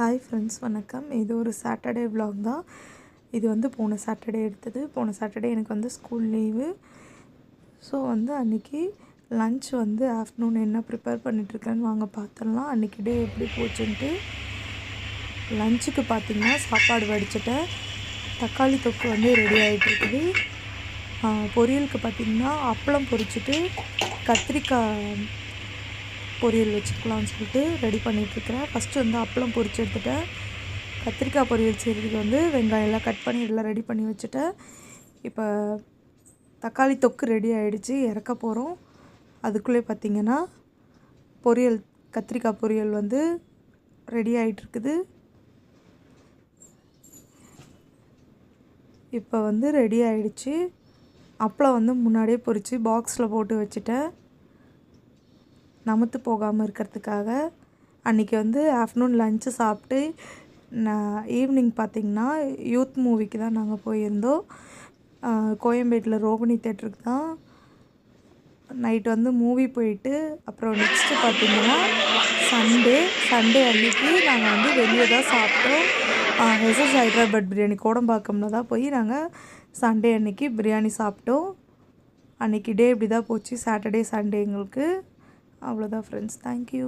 Hi friends, வணக்கம். இது ஒரு சாட்டர்டே vlog தான். இது வந்து போன சாட்டர்டே எடுத்தது. போன சாட்டர்டே எனக்கு வந்து ஸ்கூல் லீவு. ஸோ வந்து அன்றைக்கி லன்ச் வந்து ஆஃப்டர்நூன் என்ன ப்ரிப்பேர் பண்ணிகிட்ருக்கேன்னு வாங்க பார்த்துடலாம். அன்றைக்கி டே எப்படி போச்சுன்ட்டு. லஞ்சுக்கு பார்த்திங்கன்னா சாப்பாடு வடிச்சிட்டேன். தக்காளி தொக்கு வந்து ரெடி ஆகிட்டுருக்குது. பொரியலுக்கு பார்த்திங்கன்னா அப்பளம் பொரிச்சிட்டு கத்திரிக்காய் பொரியல் வச்சுக்கலாம்னு சொல்லிட்டு ரெடி பண்ணிகிட்ருக்கிறேன். ஃபஸ்ட்டு வந்து அப்பளம் பொரிச்சு எடுத்துட்டேன். கத்திரிக்காய் பொரியல் செய்கிறதுக்கு வந்து வெங்காயம்லாம் கட் பண்ணி எல்லாம் ரெடி பண்ணி வச்சுட்டேன். இப்போ தக்காளி தொக்கு ரெடி ஆகிடுச்சு, இறக்க போகிறோம். அதுக்குள்ளே பார்த்திங்கன்னா பொரியல், கத்திரிக்காய் பொரியல் வந்து ரெடி ஆகிட்டுருக்குது. இப்போ வந்து ரெடி ஆகிடுச்சு. அப்பளம் வந்து முன்னாடியே பொரித்து பாக்ஸில் போட்டு வச்சுட்டேன், நமத்து போகாமல் இருக்கிறதுக்காக. அன்றைக்கி வந்து ஆஃப்டர்நூன் லன்ச்சு சாப்பிட்டு ஈவினிங் பார்த்திங்கன்னா யூத் மூவிக்கு தான் நாங்கள் போயிருந்தோம். கோயம்பேட்டில் ரோகிணி தேட்டருக்கு தான். நைட் வந்து மூவி போயிட்டு அப்புறம் நெக்ஸ்ட்டு பார்த்திங்கன்னா சண்டே அன்றைக்கி நாங்கள் வந்து வெளியே தான் சாப்பிட்டோம். எஸ்எஸ் ஹைதராபாத் பிரியாணி கோடம்பாக்கம்ல தான் போய் நாங்கள் சண்டே அன்றைக்கி பிரியாணி சாப்பிட்டோம். அன்றைக்கி டே இப்படி தான் போச்சு, சாட்டர்டே சண்டே எங்களுக்கு. அவ்வளோதான் ஃப்ரெண்ட்ஸ். தேங்க்யூ.